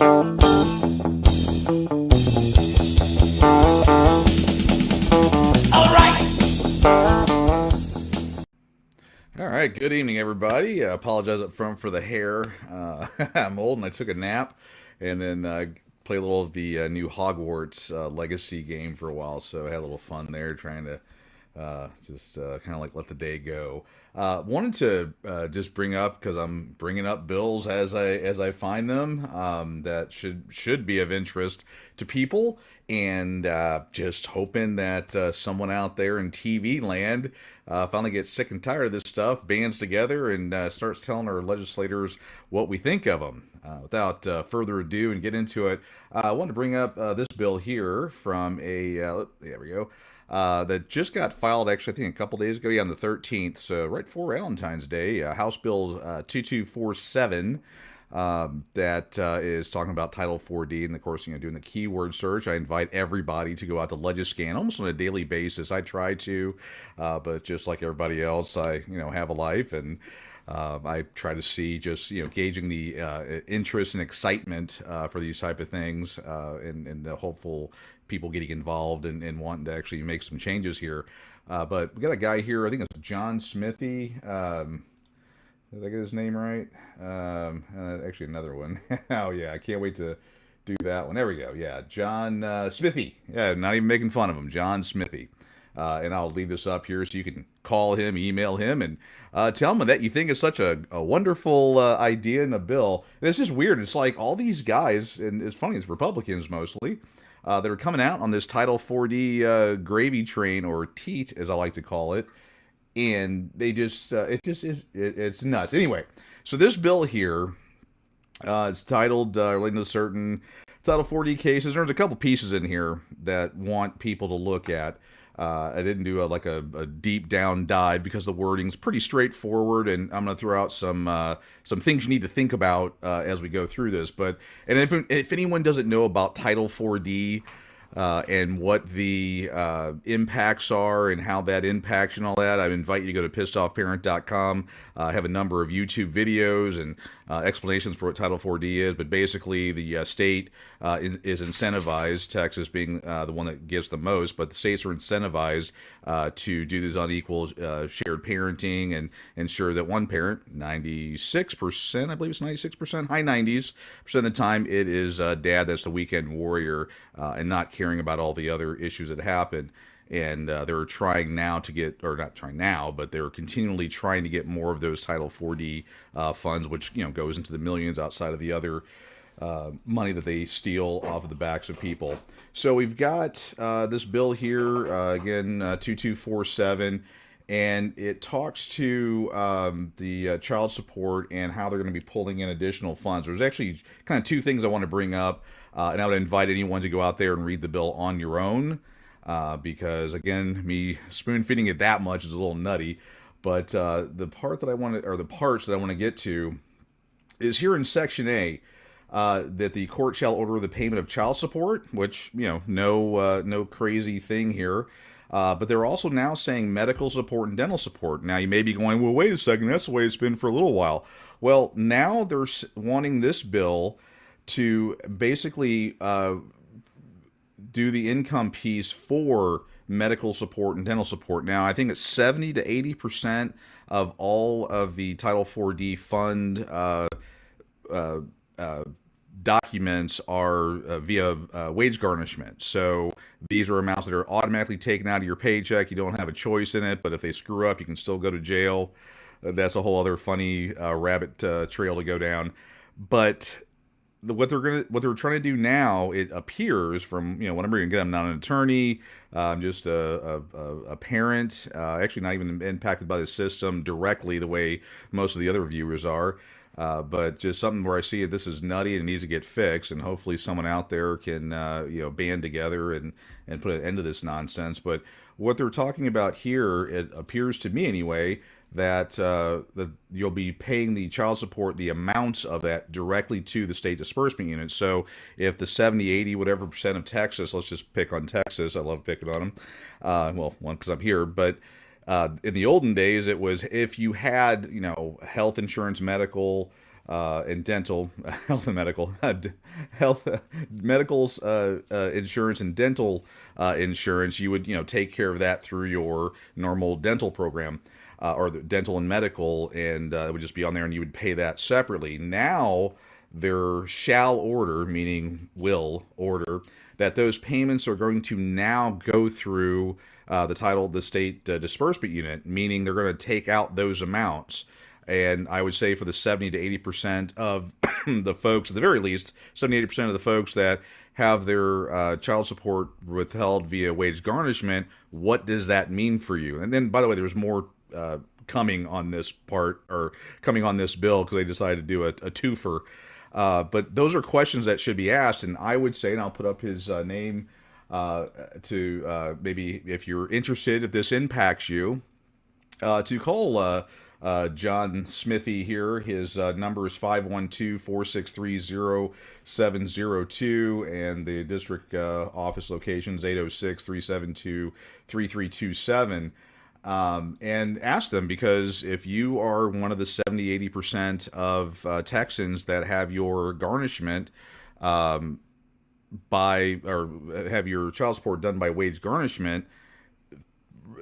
All right, good evening, everybody. I apologize up front for the hair. I'm old and I took a nap, and then played a little of the new Hogwarts Legacy game for a while. So I had a little fun there, trying to just kind of like let the day go. Wanted to just bring up, because I'm bringing up bills as I find them, that should be of interest to people, and just hoping that someone out there in TV land finally gets sick and tired of this stuff, bands together, and starts telling our legislators what we think of them. Without further ado, and get into it, I wanted to bring up this bill here from there we go, that just got filed, actually, I think a couple days ago, yeah, on the 13th, so right before Valentine's Day, House Bill 2247, that is talking about Title 4D, and of course, doing the keyword search. I invite everybody to go out to Legiscan almost on a daily basis. I try to, but just like everybody else, I have a life, and I try to see, just gauging the interest and excitement for these type of things, and the hopeful people getting involved and wanting to actually make some changes here. But we got a guy here, I think it's John Smithy. Did I get his name right? Actually, another one. Oh, yeah, I can't wait to do that one. There we go. Yeah, John Smithy. Yeah, not even making fun of him. John Smithy. And I'll leave this up here so you can call him, email him, and tell him that you think it's such a wonderful idea in a bill. And it's just weird. It's like all these guys, and it's funny, it's Republicans mostly, that are coming out on this Title 4D gravy train, or TEAT, as I like to call it. And they just, it's nuts. Anyway, so this bill here, it's titled, relating to certain Title 4D cases. There's a couple pieces in here that want people to look at. I didn't do a deep down dive because the wording's pretty straightforward, and I'm going to throw out some things you need to think about as we go through this. But if anyone doesn't know about Title 4D, and what the impacts are and how that impacts and all that, I invite you to go to pissedoffparent.com. I have a number of YouTube videos and explanations for what Title 4D is, but basically the state is incentivized, Texas being the one that gives the most, but the states are incentivized to do this unequal shared parenting and ensure that one parent, 96%, I believe it's 96%, high 90s% of the time, it is dad that's the weekend warrior and not caring about all the other issues that happen. And they're trying now to get, or not trying now, but they're continually trying to get more of those Title 4D funds, which goes into the millions outside of the other money that they steal off of the backs of people. So we've got this bill here, again, 2247, and it talks to the child support and how they're going to be pulling in additional funds. There's actually kind of two things I want to bring up, and I would invite anyone to go out there and read the bill on your own, because, again, me spoon-feeding it that much is a little nutty. But the part that I want to, or the parts that I want to get to, is here in Section A, that the court shall order the payment of child support, which, no crazy thing here. But they're also now saying medical support and dental support. Now, you may be going, well, wait a second, that's the way it's been for a little while. Well, now they're wanting this bill to basically do the income piece for medical support and dental support. Now, I think it's 70 to 80% of all of the Title 4D fund documents are via wage garnishment. So these are amounts that are automatically taken out of your paycheck. You don't have a choice in it, but if they screw up, you can still go to jail. That's a whole other funny rabbit trail to go down. But what they're trying to do now, it appears from what I'm reading. Again, I'm not an attorney. I'm just a parent, actually not even impacted by the system directly the way most of the other viewers are. But just something where I see this is nutty and it needs to get fixed, and hopefully someone out there can band together and put an end to this nonsense. But what they're talking about here, it appears to me anyway, that you'll be paying the child support, the amounts of that, directly to the state disbursement unit. So if the 70, 80, whatever percent of Texas, let's just pick on Texas, I love picking on them, well, one, because I'm here, but in the olden days, it was if you had, health insurance, medical, and dental, health and medical, health, medicals, insurance and dental insurance, you would take care of that through your normal dental program. Or the dental and medical, and it would just be on there, and you would pay that separately. Now, there shall order, meaning will order, that those payments are going to now go through the state disbursement unit, meaning they're going to take out those amounts. And I would say for the 70 to 80% of the folks, at the very least, 70 80% of the folks that have their child support withheld via wage garnishment, what does that mean for you? And then, by the way, there's more coming on this part, or coming on this bill, because they decided to do a twofer. But those are questions that should be asked, and I would say, and I'll put up his name to maybe, if you're interested, if this impacts you, to call John Smithy here. His number is 512-463-0702, and the district office location is 806-372-3327. And ask them, because if you are one of the 70-80% of Texans that have your garnishment or have your child support done by wage garnishment,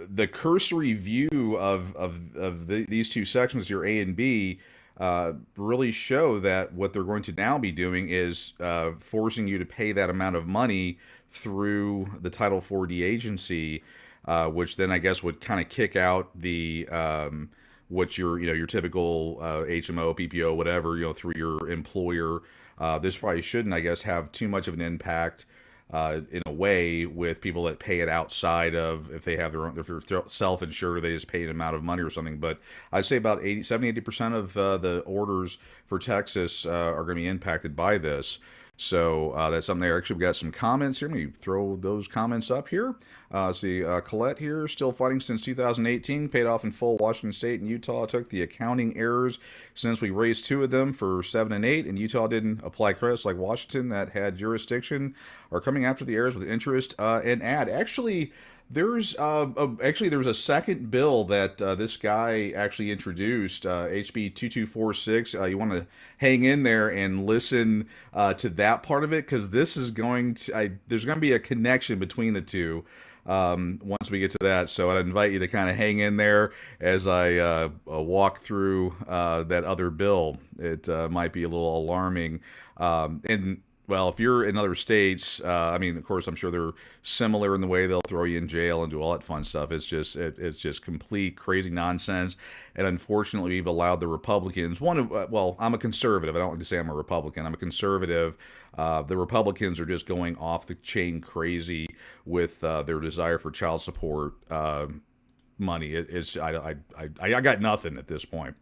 the cursory view of these two sections, your A and B, really show that what they're going to now be doing is forcing you to pay that amount of money through the Title 4D agency, which then I guess would kind of kick out the what's your typical HMO, PPO, whatever, through your employer. This probably shouldn't, I guess, have too much of an impact in a way with people that pay it outside of, if they have their own, if they're self-insured, they just pay an amount of money or something. But I'd say about 70-80% of the orders for Texas are going to be impacted by this. So that's something there. Actually, we got some comments here. Let me throw those comments up here. See, Colette here, still fighting since 2018, paid off in full. Washington State and Utah took the accounting errors since we raised two of them for 7 and 8, and Utah didn't apply credits like Washington that had jurisdiction, are coming after the errors with interest and add. Actually, there's a second bill that this guy actually introduced, HB 2246. You want to hang in there and listen to that part of it, because this is there's going to be a connection between the two once we get to that. So I'd invite you to kind of hang in there as I walk through that other bill. It might be a little alarming. And well, if you're in other states, I mean, of course, I'm sure they're similar in the way they'll throw you in jail and do all that fun stuff. It's just complete crazy nonsense. And unfortunately, we've allowed the Republicans, well, I'm a conservative. I don't like to say I'm a Republican. I'm a conservative. The Republicans are just going off the chain crazy with their desire for child support money. I got nothing at this point.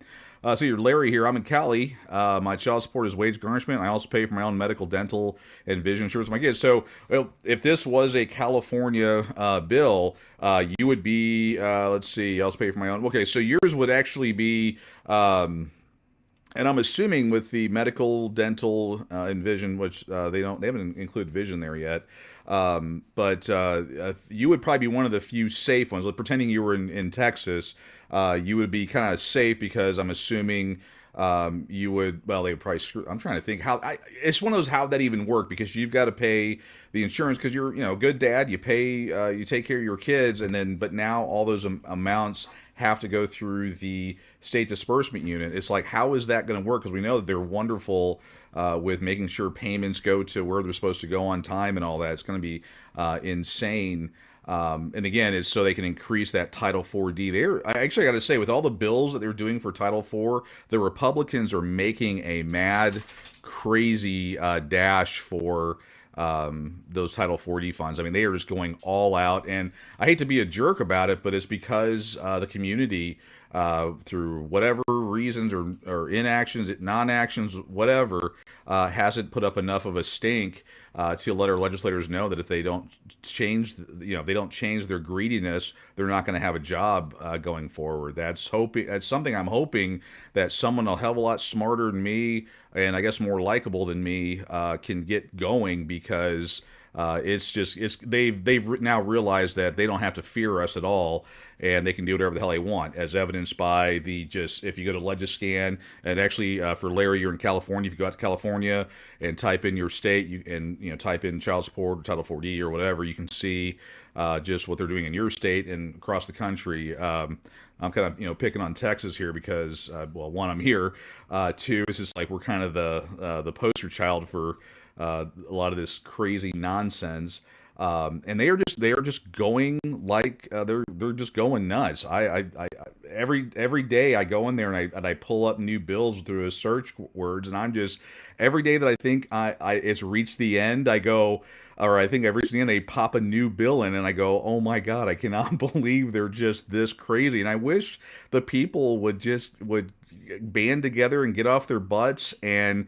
So you're Larry here. I'm in Cali. My child support is wage garnishment. I also pay for my own medical, dental, and vision insurance for my kids. So, well, if this was a California bill, you would be, let's see, I also pay for my own. Okay, so yours would actually be, and I'm assuming with the medical, dental, and vision, which they haven't included vision there yet. But you would probably be one of the few safe ones. Like, pretending you were in Texas, you would be kind of safe, because I'm assuming you would, well, they would probably screw. I'm trying to think it's one of those, how that even work, because you've got to pay the insurance, because you're, a good dad, you pay, you take care of your kids, but now all those amounts have to go through the state disbursement unit. It's like, how is that going to work? Because we know that they're wonderful with making sure payments go to where they're supposed to go on time and all that. It's going to be insane. And again, it's so they can increase that Title 4D. I actually got to say, with all the bills that they're doing for Title 4, the Republicans are making a mad, crazy dash for those Title 4D funds. I mean, they are just going all out, and I hate to be a jerk about it, but it's because the community, through whatever reasons or inactions, non-actions, whatever, hasn't put up enough of a stink to let our legislators know that if they don't change, they don't change their greediness, they're not going to have a job going forward. That's something I'm hoping that someone a hell of a lot smarter than me, and I guess more likable than me, can get going, because They've now realized that they don't have to fear us at all, and they can do whatever the hell they want, as evidenced by the just if you go to Legiscan and actually for Larry, you're in California. If you go out to California and type in your state, type in child support or Title 4D or whatever, you can see just what they're doing in your state and across the country. I'm kind of picking on Texas here because one, I'm here. Two, it's just like we're kind of the poster child for a lot of this crazy nonsense. And they are just going like they're just going nuts. Every day I go in there and I pull up new bills through a search words, and I'm just every day that I think it's reached the end, I go, or I think I've reached the end, they pop a new bill in, and I go, oh my god, I cannot believe they're just this crazy. And I wish the people would band together and get off their butts and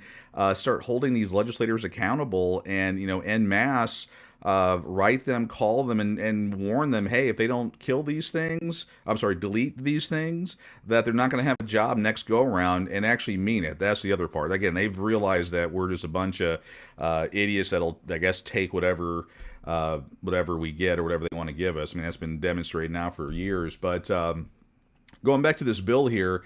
start holding these legislators accountable, and en masse write them, call them, and warn them, hey, if they don't kill these things, I'm sorry, delete these things, that they're not going to have a job next go around, and actually mean it. That's the other part. Again, they've realized that we're just a bunch of idiots that'll, I guess, take whatever we get or whatever they want to give us. I mean, that's been demonstrated now for years. But going back to this bill here,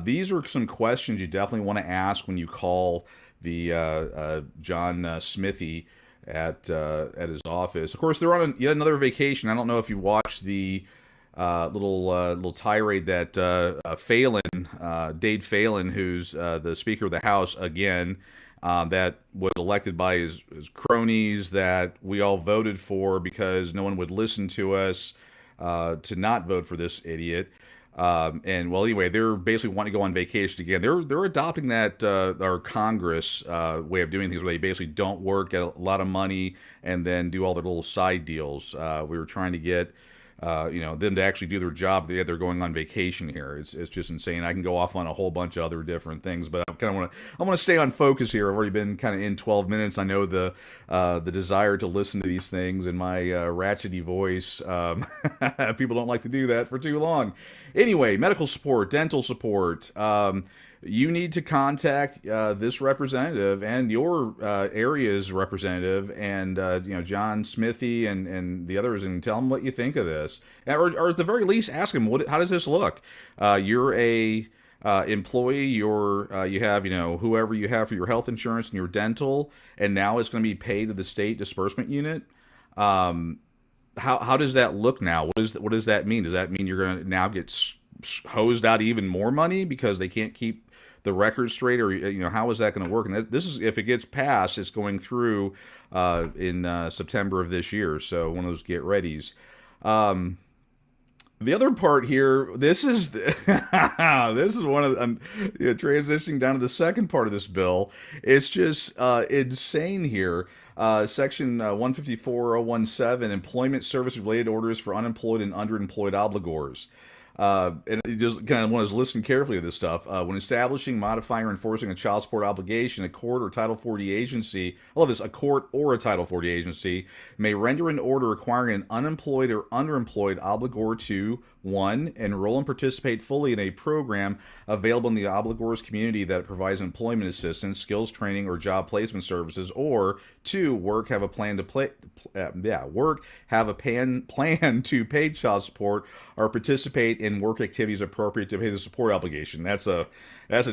these are some questions you definitely want to ask when you call the John Smithy at his office. Of course, they're on yet another vacation. I don't know if you watched the little tirade that Dade Phelan, who's the Speaker of the House again, that was elected by his cronies that we all voted for because no one would listen to us to not vote for this idiot. And well, anyway, they're basically wanting to go on vacation again. They're adopting that our Congress way of doing things, where they basically don't work, get a lot of money, and then do all their little side deals. We were trying to get them to actually do their job. They're going on vacation here. It's just insane. I can go off on a whole bunch of other different things, but I want to stay on focus here. I've already been kind of in 12 minutes. I know the desire to listen to these things in my ratchety voice. People don't like to do that for too long. Anyway, medical support, dental support. You need to contact this representative and your area's representative, and John Smithy and the others, and tell them what you think of this, or at the very least ask them how does this look. You're a employee, you have whoever you have for your health insurance and your dental, and now it's going to be paid to the state disbursement unit. How does that look now? What does that mean? Does that mean you're going to now get hosed out even more money because they can't keep the record straight, or how is that going to work? And this is, if it gets passed, it's going through in September of this year. So one of those get readies. The other part here, this is this is one of transitioning down to the second part of this bill. It's just insane here. Section 154.017, employment service related orders for unemployed and underemployed obligors. And you just kind of want to listen carefully to this stuff. When establishing, modifying, or enforcing a child support obligation, a court or Title 40 agency, I love this, a court or a Title 40 agency may render an order requiring an unemployed or underemployed obligor to, 1, enroll and participate fully in a program available in the obligor's community that provides employment assistance, skills training, or job placement services, or 2, work, have a plan to plan to pay child support or participate in work activities appropriate to pay the support obligation. That's an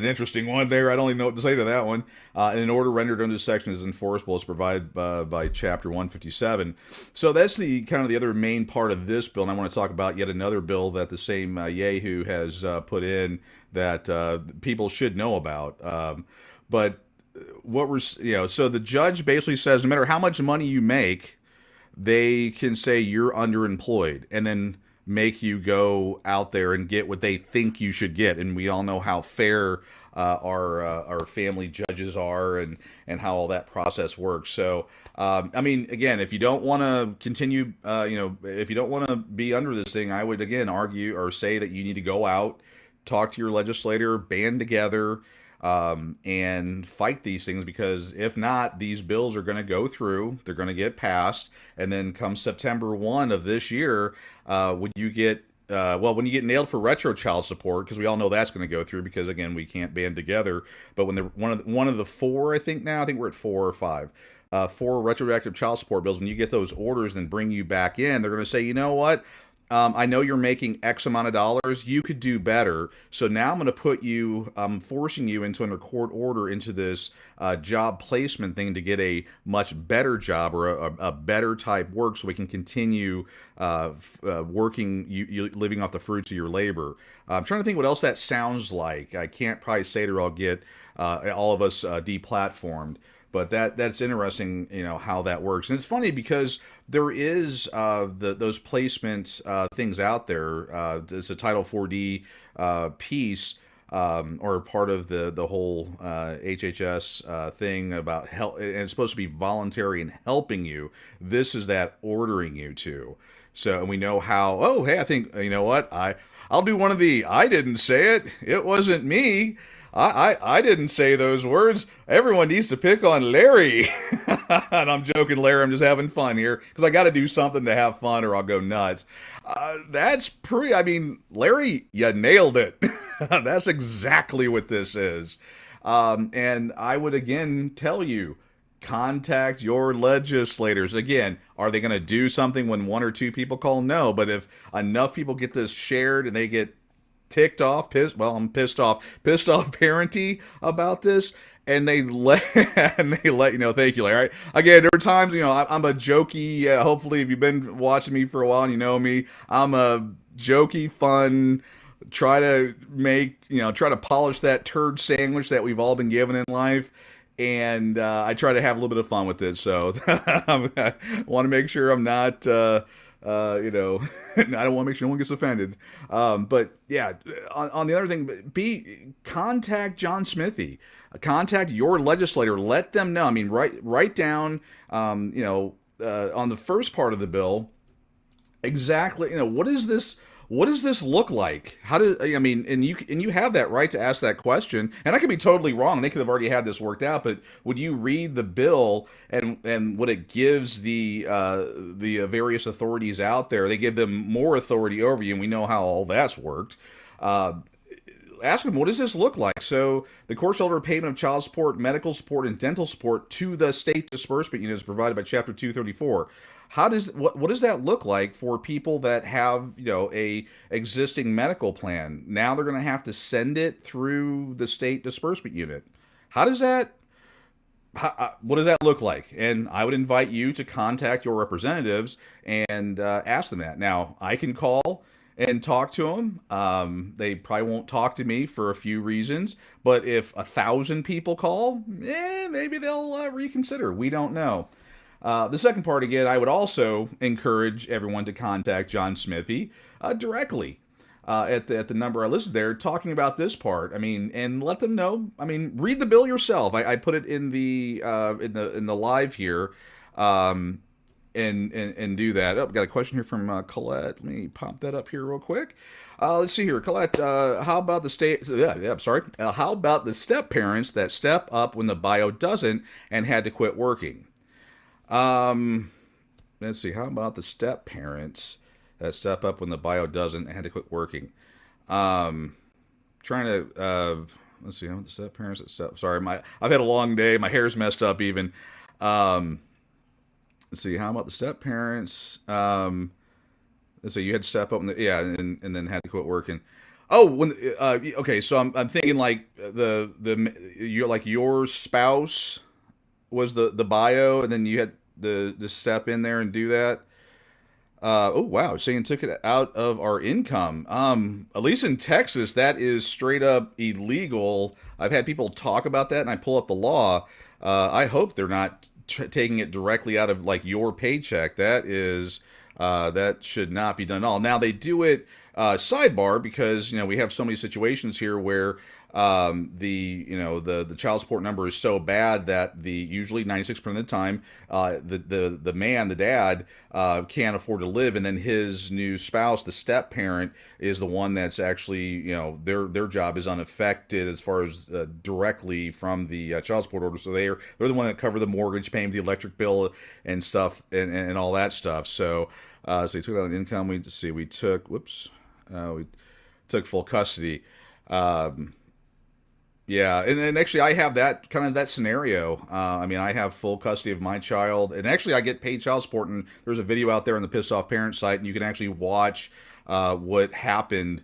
interesting one there. I don't even know what to say to that one. And an order rendered under this section is enforceable as provided by Chapter 157. So that's the kind of the other main part of this bill. And I want to talk about yet another bill that the same Yahoo has put in that people should know about. But what we're, so the judge basically says no matter how much money you make, they can say you're underemployed, and then make you go out there and get what they think you should get. And we all know how fair our family judges are, and how all that process works. So, I mean, again, if you don't want to continue, if you don't want to be under this thing, I would, again, argue or say that you need to go out, talk to your legislator, band together, and fight these things, because if not, these bills are going to go through, they're going to get passed, and then come September 1 of this year, when you get well, when you get nailed for retro child support, because we all know that's going to go through, because again, we can't band together. But when one of the four, I think now, I think we're at four or five. Four retroactive child support bills. When you get those orders and then bring you back in, they're going to say, you know what? I know you're making X amount of dollars. You could do better. So now I'm going to put you, I'm forcing you into a court order into this job placement thing to get a much better job or a better type work, so we can continue working, you living off the fruits of your labor. I'm trying to think what else that sounds like. I can't probably say it or I'll get all of us deplatformed. But that's interesting, how that works, and it's funny because there is those placement things out there. It's a Title 4D piece, or part of the whole HHS thing about help, and it's supposed to be voluntary and helping you. This is that ordering you to. So, and we know how. Oh, hey, I think you know what I'll do one of the. I didn't say it. It wasn't me. I didn't say those words. Everyone needs to pick on Larry. And I'm joking, Larry. I'm just having fun here because I got to do something to have fun or I'll go nuts. That's pretty, I mean, Larry, you nailed it. That's exactly what this is. And I would again tell you, contact your legislators. Again, are they going to do something when one or two people call? No, but if enough people get this shared and they get ticked off, I'm pissed off parenty about this, and they let you know. Thank you, Larry. All right. Again, there are times, I'm a jokey. Hopefully, if you've been watching me for a while and you know me, I'm a jokey, fun. Try to polish that turd sandwich that we've all been given in life. And I try to have a little bit of fun with this. So I want to make sure I'm not. I don't want to make sure no one gets offended. But yeah, on the other thing, contact John Smithy, contact your legislator, let them know. I mean, write down, on the first part of the bill, exactly, what does this look like? And you have that right to ask that question. And I could be totally wrong. They could have already had this worked out. But would you read the bill and what it gives the various authorities out there? They give them more authority over you, and we know how all that's worked. Ask them, what does this look like? So the court shall order payment of child support, medical support, and dental support to the state disbursement units provided by Chapter 234. What does that look like for people that have a existing medical plan? Now they're going to have to send it through the state disbursement unit. What does that look like? And I would invite you to contact your representatives and ask them that. Now I can call and talk to them. They probably won't talk to me for a few reasons, but if 1,000 people call, maybe they'll reconsider. We don't know. The second part, again, I would also encourage everyone to contact John Smithy directly at the number I listed there, talking about this part. I mean, and let them know. I mean, read the bill yourself. I put it in the live here, and do that. Oh, got a question here from Colette. Let me pop that up here real quick. Let's see here, Colette. How about the state? I'm sorry. How about the step parents that step up when the bio doesn't and had to quit working? Let's see. How about the step parents that step up when the bio doesn't and had to quit working? Trying to let's see. How about the step parents that step? Sorry, I've had a long day. My hair's messed up even. Let's see. How about the step parents? Let's see. You had to step up and then had to quit working. Oh, okay. So I'm thinking like your spouse was the bio, and then you had the step in there and do that. Oh wow, saying took it out of our income. At least in Texas, that is straight up illegal. I've had people talk about that, and I pull up the law. I hope they're not taking it directly out of like your paycheck. That should not be done at all. Now they do it sidebar because we have so many situations here where the child support number is so bad that usually 96% of the time the dad can't afford to live, and then his new spouse, the step parent, is the one that's actually their job is unaffected as far as directly from the child support order. So they're the one that cover the mortgage payment, the electric bill, and stuff, and all that stuff. So they took it out of income. We took. Whoops. We took full custody. Um, yeah, and actually, I have that kind of that scenario. I mean, I have full custody of my child, and actually, I get paid child support. And there's a video out there on the Pissed Off Parent site, and you can actually watch what happened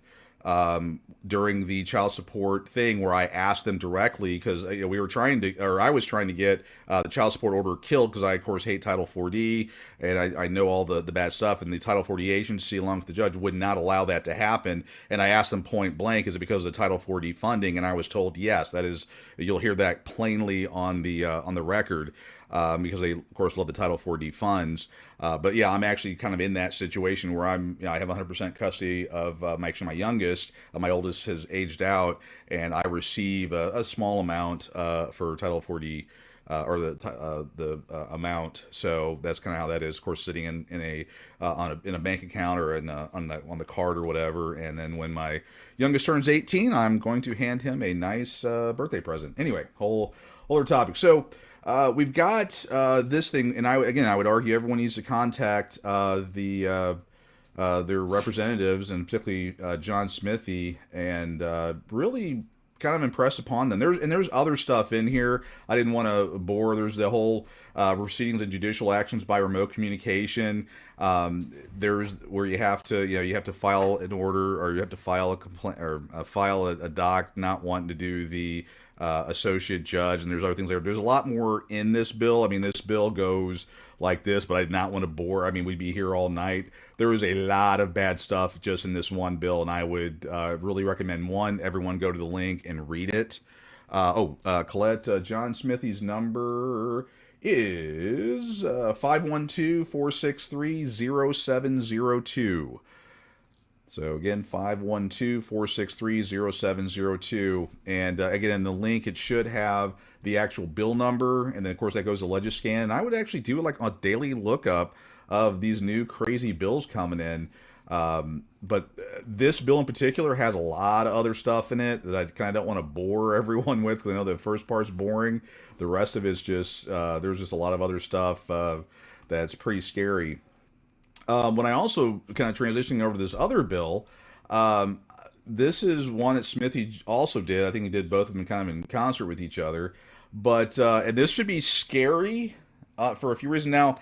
during the child support thing, where I asked them directly because we were trying to, or I was trying to get the child support order killed because I, of course, hate Title 4D and I know all the bad stuff. And the Title 40 agency, along with the judge, would not allow that to happen. And I asked them point blank, is it because of the Title 4D funding? And I was told yes. That is, you'll hear that plainly on the record. Because they, of course, love the Title 4D funds. But yeah, I'm actually kind of in that situation where I have 100% custody of my youngest. My oldest has aged out, and I receive a small amount for Title 4D. Or the amount, so that's kind of how that is. Of course, sitting in a bank account or on the card or whatever. And then when my youngest turns 18, I'm going to hand him a nice birthday present. Anyway, whole other topic. So we've got this thing, and I would argue everyone needs to contact their representatives, and particularly John Smithy, and really kind of impressed upon them. There's other stuff in here I didn't want to bore. There's the whole proceedings and judicial actions by remote communication. There's where you have to file an order, or you have to file a complaint, or file a doc not wanting to do the associate judge, and there's other things there. There's a lot more in this bill. I mean, this bill goes like this, but I did not want to bore. I mean, we'd be here all night. There is a lot of bad stuff just in this one bill, and I would really recommend everyone go to the link and read it. Colette, John Smithy's number is 512-463-0702. So again, 512-463-0702. And again, in the link, it should have the actual bill number. And then, of course, that goes to Legiscan. And I would actually do like a daily lookup of these new crazy bills coming in. But this bill in particular has a lot of other stuff in it that I kind of don't want to bore everyone with, because I know the first part's boring. The rest of it's just, there's just a lot of other stuff that's pretty scary. When I also kind of transitioning over to this other bill, this is one that Smithy also did. I think he did both of them kind of in concert with each other. But and this should be scary for a few reasons. Now,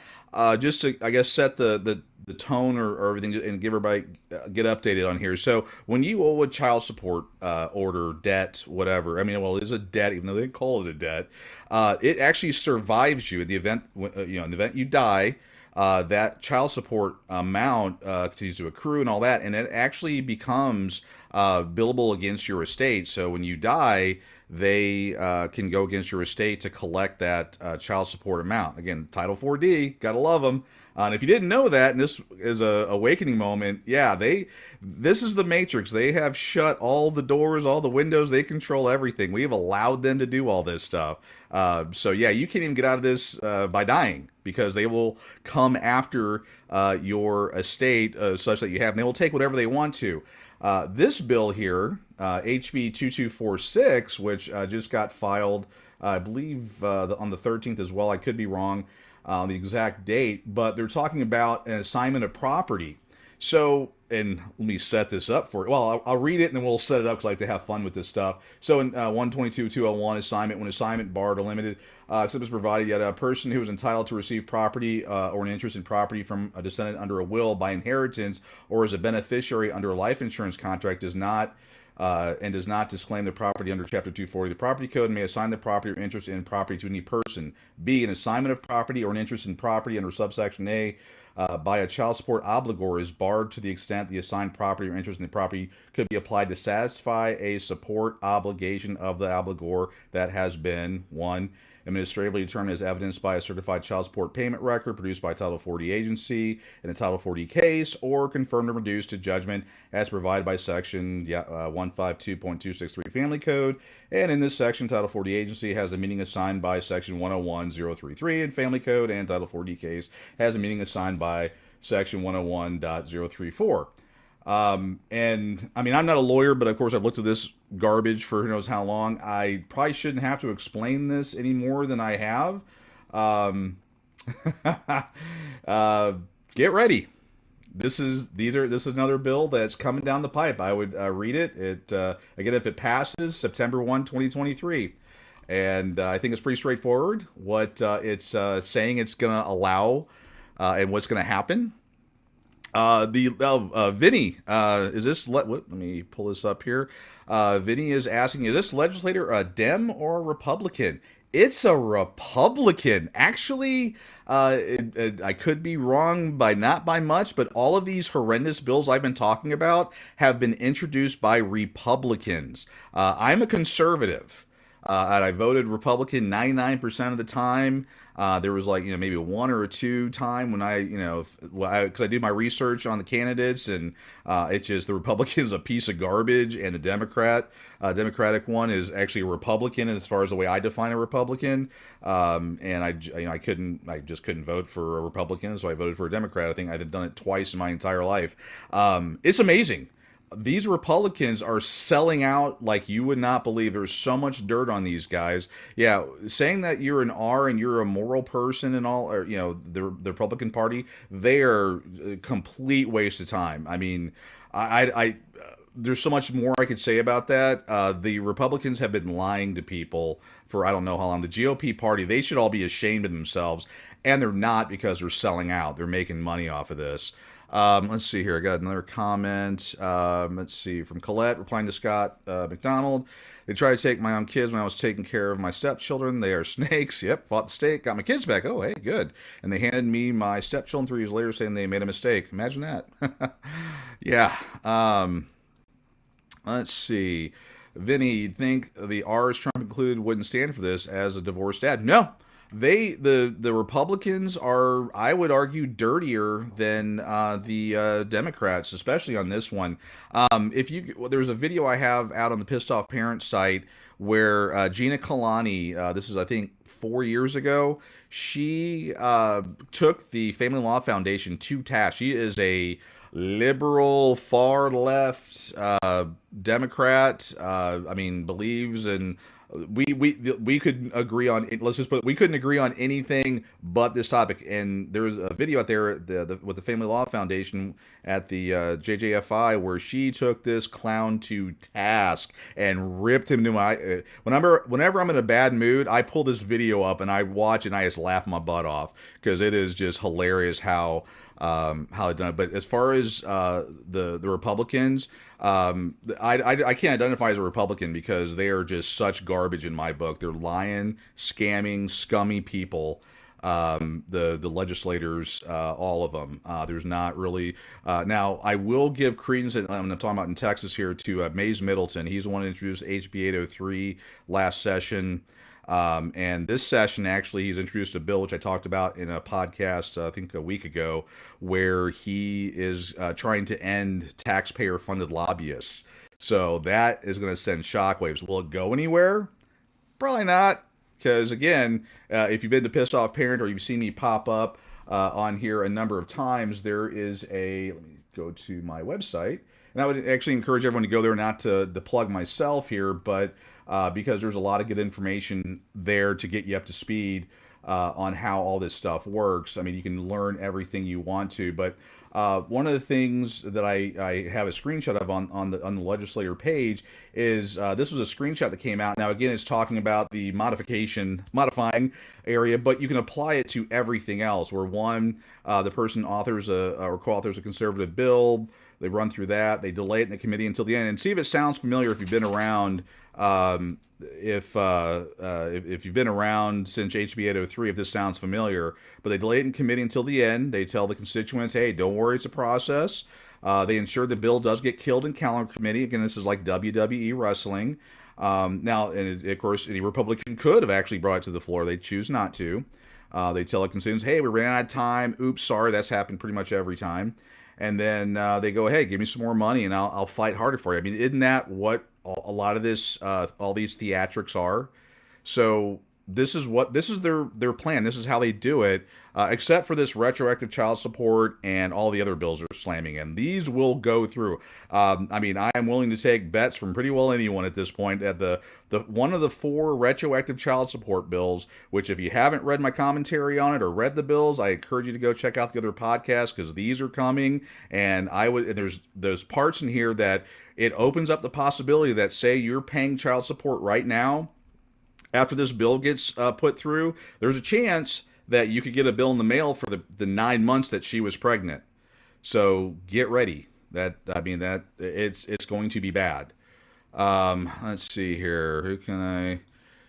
just to, I guess, set the tone or everything, and give everybody get updated on here. So when you owe a child support order, debt, whatever, I mean, well, it is a debt, even though they call it a debt. It actually survives you in the event, in the event you die. That child support amount continues to accrue and all that, and it actually becomes billable against your estate. So when you die, they can go against your estate to collect that child support amount. Again, Title 4D, gotta love them. And if you didn't know that, and this is a awakening moment, yeah, this is the Matrix. They have shut all the doors, all the windows. They control everything. We have allowed them to do all this stuff. So yeah, you can't even get out of this by dying, because they will come after your estate such that you have, and they will take whatever they want to. This bill here, HB 2246, which just got filed, I believe, on the 13th as well. I could be wrong on the exact date, but they're talking about an assignment of property. So, and let me set this up for you. Well, I'll read it and then we'll set it up, because I like to have fun with this stuff. So in 122.201, assignment, when assignment barred or limited, except as provided, yet a person who is entitled to receive property or an interest in property from a descendant under a will, by inheritance, or as a beneficiary under a life insurance contract, does not disclaim the property under Chapter 240 of the Property Code, may assign the property or interest in property to any person. B, an assignment of property or an interest in property under subsection A by a child support obligor is barred to the extent the assigned property or interest in the property could be applied to satisfy a support obligation of the obligor that has been, 1, administratively determined as evidenced by a certified child support payment record produced by Title 40 agency in a Title 40 case, or confirmed and reduced to judgment as provided by Section 152.263 Family Code. And in this section, Title 40 agency has a meaning assigned by Section 101.033 in Family Code, and Title 40 case has a meaning assigned by Section 101.034. And I mean, I'm not a lawyer, but of course I've looked at this garbage for who knows how long. I probably shouldn't have to explain this any more than I have. Get ready. this is another bill that's coming down the pipe. I would read it. Again, if it passes September 1, 2023, and I think it's pretty straightforward. What it's saying it's going to allow and what's going to happen. Vinny, is this let me pull this up here. Vinny is asking, is this legislator a Dem or a Republican? It's a Republican. Actually, I could be wrong by not by much, but all of these horrendous bills I've been talking about have been introduced by Republicans. I'm a conservative. And I voted Republican 99% of the time. There was like, maybe one or two time when because I do my research on the candidates, and it's just the Republican's a piece of garbage, and the Democratic one is actually a Republican as far as the way I define a Republican. And I just couldn't vote for a Republican, so I voted for a Democrat. I think I've done it twice in my entire life. It's amazing. These Republicans are selling out like you would not believe. There's so much dirt on these guys. Yeah, saying that you're an R and you're a moral person and all, or the Republican Party, they are a complete waste of time. I mean, I there's so much more I could say about that. The Republicans have been lying to people for I don't know how long. The GOP party, they should all be ashamed of themselves, and they're not, because they're selling out. They're making money off of this. Let's see here. I got another comment. Let's see, from Colette replying to Scott McDonald. They tried to take my own kids when I was taking care of my stepchildren. They are snakes. Yep, fought the state. Got my kids back. Oh, hey, good. And they handed me my stepchildren 3 years later saying they made a mistake. Imagine that. Yeah. Let's see. Vinny, you'd think the R's Trump included wouldn't stand for this as a divorced dad. No. The Republicans are, I would argue, dirtier than the Democrats, especially on this one. There's a video I have out on the Pissed Off Parents site where Gina Kalani, this is I think 4 years ago, she took the Family Law Foundation to task. She is a liberal, far left Democrat. Believes in. We could agree on it. Let's just put, we couldn't agree on anything but this topic. And there was a video out there with the Family Law Foundation at the JJFI where she took this clown to task and ripped him to my. Whenever I'm in a bad mood, I pull this video up and I watch and I just laugh my butt off because it is just hilarious how it done. But as far as the Republicans, I can't identify as a Republican because they are just such garbage in my book. They're lying, scamming, scummy people. The legislators, all of them. There's not really. Now, I will give credence, and I'm talking about in Texas here, to Mays Middleton. He's the one who introduced HB 803 last session. And this session, actually, he's introduced a bill, which I talked about in a podcast, I think a week ago, where he is trying to end taxpayer-funded lobbyists. So that is going to send shockwaves. Will it go anywhere? Probably not. Because, again, if you've been to Pissed Off Parent or you've seen me pop up on here a number of times, there is let me go to my website. And I would actually encourage everyone to go there, not to plug myself here, but because there's a lot of good information there to get you up to speed on how all this stuff works. I mean, you can learn everything you want to, but one of the things that I have a screenshot of on the legislator page is this was a screenshot that came out. Now, again, it's talking about the modifying area, but you can apply it to everything else. Where the person authors or co-authors a conservative bill, they run through that, they delay it in the committee until the end, and see if it sounds familiar if you've been around. If you've been around since HB 803, if this sounds familiar, but they delay it in committee until the end. They tell the constituents, hey, don't worry, it's a process. They ensure the bill does get killed in calendar committee. Again, this is like WWE wrestling. Now, and of course, any Republican could have actually brought it to the floor. They choose not to. They tell the constituents, hey, we ran out of time. Oops, sorry, that's happened pretty much every time. And then they go, hey, give me some more money and I'll fight harder for you. I mean, isn't that what a lot of this, all these theatrics are? So this is their plan. This is how they do it. Except for this retroactive child support and all the other bills are slamming in. These will go through. I mean, I am willing to take bets from pretty well anyone at this point at the one of the four retroactive child support bills. Which, if you haven't read my commentary on it or read the bills, I encourage you to go check out the other podcasts because these are coming. And there's those parts in here that it opens up the possibility that, say you're paying child support right now, after this bill gets put through, there's a chance that you could get a bill in the mail for the 9 months that she was pregnant. So get ready. That it's going to be bad. Let's see here. Who can I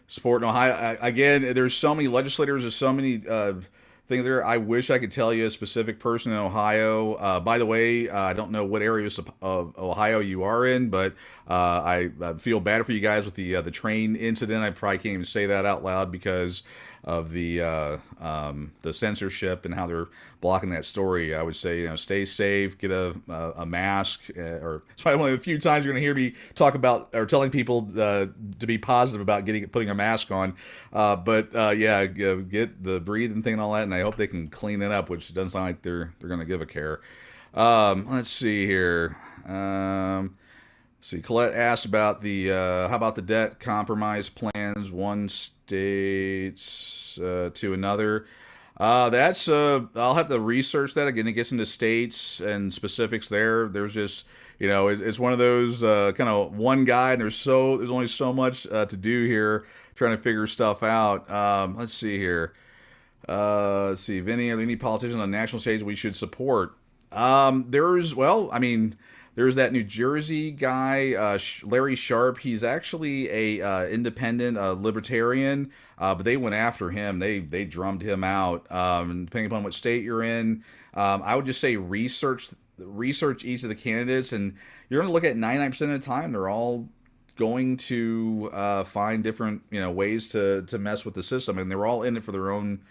support in Ohio? Again, there's so many legislators. There's so many things there. I wish I could tell you a specific person in Ohio. By the way, I don't know what areas of Ohio you are in, but I feel bad for you guys with the train incident. I probably can't even say that out loud because of the censorship and how they're blocking that story. I would say, stay safe, get a mask, or it's probably one of the few times you're going to hear me talk about or telling people to be positive about putting a mask on. But yeah, get the breathing thing and all that, and I hope they can clean that up, which doesn't sound like they're going to give a care. Let's see here. See, Colette asked about how about the debt compromise plans, one state to another. I'll have to research that again. It gets into states and specifics there. There's just, it's one of those kind of one guy, and there's only so much to do here, trying to figure stuff out. Let's see here. Let's see, Vinny, are there any politicians on the national stage we should support? There's that New Jersey guy, Larry Sharp. He's actually a independent libertarian, but they went after him. They drummed him out. Depending upon what state you're in, I would just say research each of the candidates, and you're going to look at 99% of the time they're all going to find different ways to mess with the system, and they're all in it for their own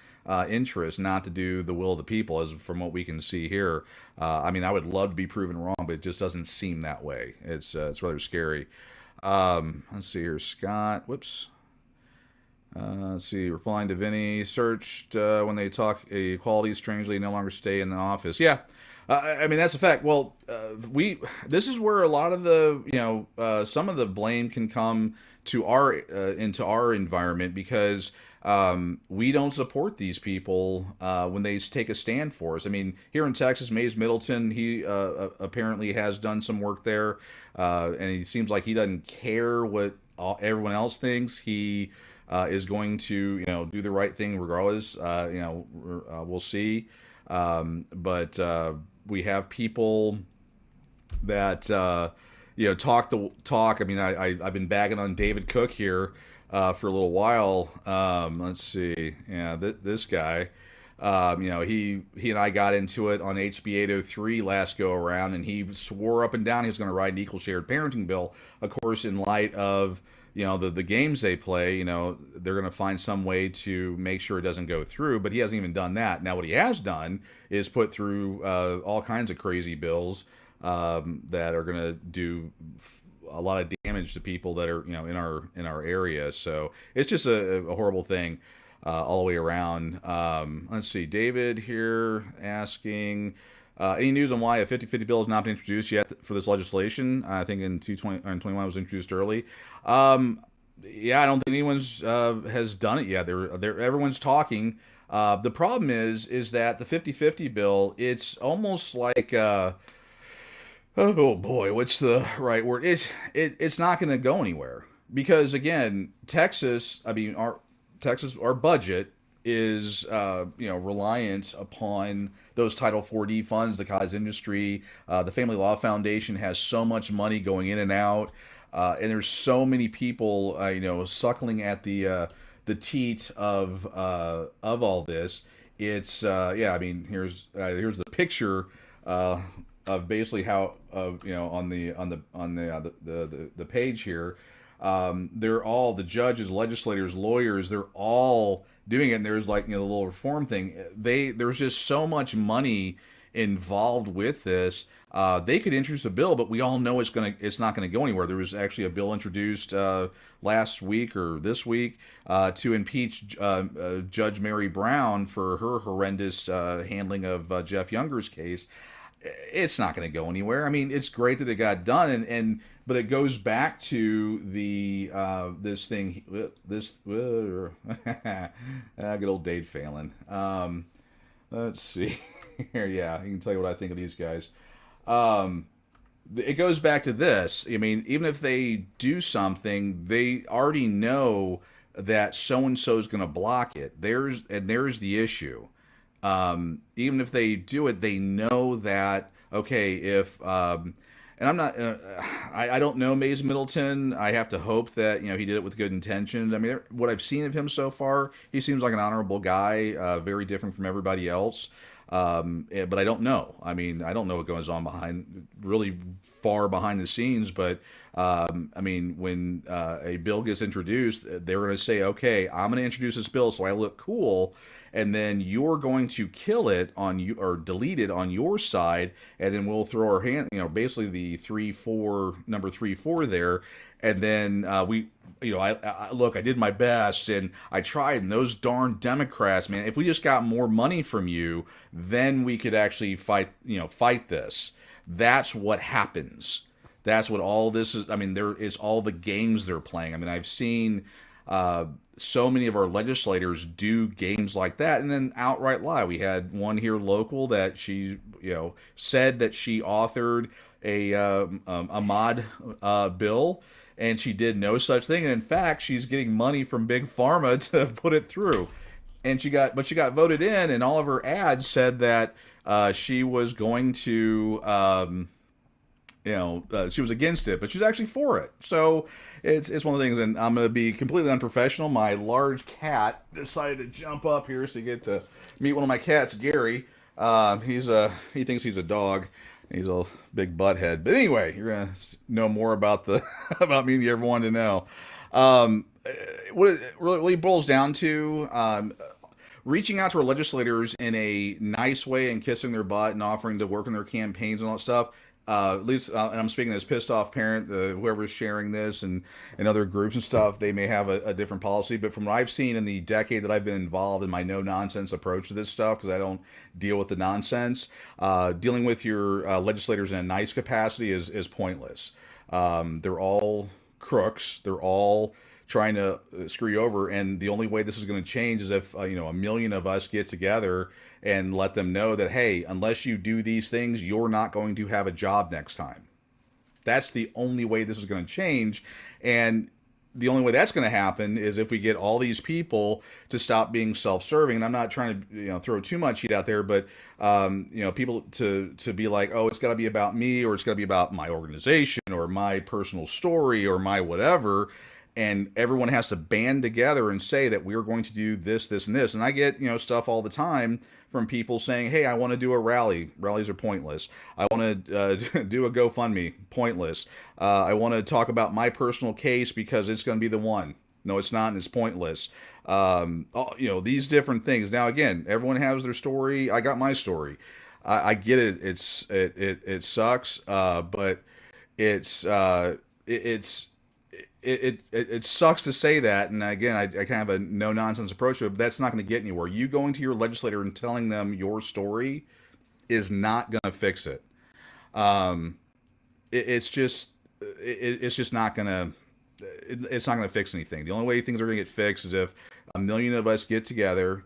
interest, not to do the will of the people, as from what we can see here. I would love to be proven wrong, but it just doesn't seem that way. It's rather scary. Let's see here, Scott. Whoops. Let's see, replying to Vinny, searched when they talk equality, strangely no longer stay in the office. Yeah. That's a fact. Well, this is where a lot of the some of the blame can come to into our environment, because we don't support these people when they take a stand for us. Here in Texas, Mays Middleton, he apparently has done some work there, and he seems like he doesn't care what everyone else thinks. He is going to do the right thing regardless. We'll see. But we have people that talk the talk. I've been bagging on David Cook here for a little while. Let's see. Yeah, this guy. He and I got into it on HB 803 last go around, and he swore up and down he was going to write an equal shared parenting bill. Of course, in light of the games they play, they're going to find some way to make sure it doesn't go through, but he hasn't even done that. Now, what he has done is put through all kinds of crazy bills that are going to do a lot of damage to people that are in our area. So it's just a horrible thing all the way around. Let's see, David here asking, any news on why a 50-50 bill has not been introduced yet for this legislation? I think in 2021 was introduced early. Yeah, I don't think anyone's has done it yet. Everyone's talking. The problem is that the 50-50 bill, it's almost like oh boy, what's the right word? It's not going to go anywhere, because again, Texas, our budget is reliant upon those Title 4D funds, the cottage industry. The Family Law Foundation has so much money going in and out, and there's so many people suckling at the teat of all this. It's here's the picture of basically how on the page here. They're all, the judges, legislators, lawyers, they're all doing it. And there's the little reform thing. There's just so much money involved with this, they could introduce a bill, but we all know it's not gonna go anywhere. There was actually a bill introduced last week or this week to impeach Judge Mary Brown for her horrendous handling of Jeff Younger's case. It's not going to go anywhere. I mean, it's great that it got done, and but it goes back to the this thing, this good old Dave Phelan. Let's see here. Yeah, I can tell you what I think of these guys. Um, it goes back to this. I mean, even if they do something, they already know that so and so is going to block it. There's the issue. Even if they do it, they know that okay. If and I'm not, I don't know Mays Middleton. I have to hope that he did it with good intentions. I mean, what I've seen of him so far, he seems like an honorable guy, very different from everybody else. But I don't know. I mean, I don't know what goes on really far behind the scenes. But I mean, when a bill gets introduced, they're going to say, "Okay, I'm going to introduce this bill so I look cool." And then you're going to kill it on you or delete it on your side, and then we'll throw our hand, basically the 3-4 number 3-4 there, and then I look, I did my best and I tried, and those darn Democrats, man, if we just got more money from you, then we could actually fight this. That's what happens. That's what all this is. I mean, there is all the games they're playing. I mean, I've seen so many of our legislators do games like that and then outright lie. We had one here local that she, said that she authored a mod bill, and she did no such thing. And in fact, she's getting money from Big Pharma to put it through. And she got voted in, and all of her ads said that she was going to. She was against it, but she's actually for it. So it's one of the things, and I'm going to be completely unprofessional. My large cat decided to jump up here, so you get to meet one of my cats, Gary. He thinks he's a dog. He's a big butthead. But anyway, you're going to know more about about me than you ever wanted to know. What it really boils down to, reaching out to our legislators in a nice way and kissing their butt and offering to work in their campaigns and all that stuff. At least, and I'm speaking as pissed off parent, whoever's sharing this and other groups and stuff, they may have a different policy. But from what I've seen in the decade that I've been involved in my no nonsense approach to this stuff, because I don't deal with the nonsense, dealing with your legislators in a nice capacity is pointless. They're all crooks. They're all trying to screw you over, and the only way this is going to change is if a million of us get together and let them know that, hey, unless you do these things, you're not going to have a job next time. That's the only way this is going to change. And the only way that's going to happen is if we get all these people to stop being self-serving. And I'm not trying to throw too much heat out there, but people to be like, oh, it's got to be about me, or it's got to be about my organization or my personal story or my whatever. And everyone has to band together and say that we're going to do this, this, and this. And I get, stuff all the time from people saying, hey, I want to do a rally. Rallies are pointless. I want to do a GoFundMe. Pointless. I want to talk about my personal case because it's going to be the one. No, it's not, and it's pointless. These different things. Now, again, everyone has their story. I got my story. I get it. It sucks, but it sucks to say that, and again, I kind of have a no nonsense approach to it, but that's not going to get anywhere. You going to your legislator and telling them your story is not going to fix it. It's just not going to. It's not going to fix anything. The only way things are going to get fixed is if a million of us get together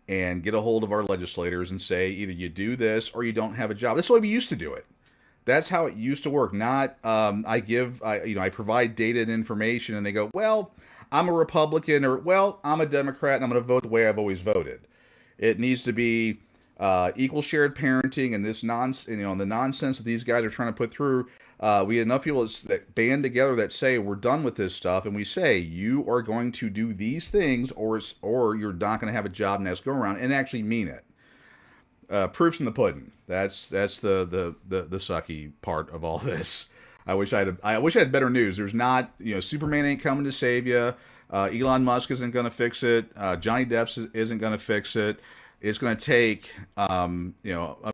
and get a hold of our legislators and say either you do this or you don't have a job. That's the way we used to do it. That's how it used to work. Not I provide data and information, and they go, well, I'm a Republican, or well, I'm a Democrat, and I'm going to vote the way I've always voted. It needs to be equal shared parenting, and this the nonsense that these guys are trying to put through. We had enough people that band together that say we're done with this stuff, and we say you are going to do these things, or you're not going to have a job next go around, and actually mean it. Proof's in the pudding. That's the sucky part of all this. I wish I had better news. There's not, Superman ain't coming to save you. Elon Musk isn't going to fix it. Johnny Depp isn't going to fix it. it's going to take, a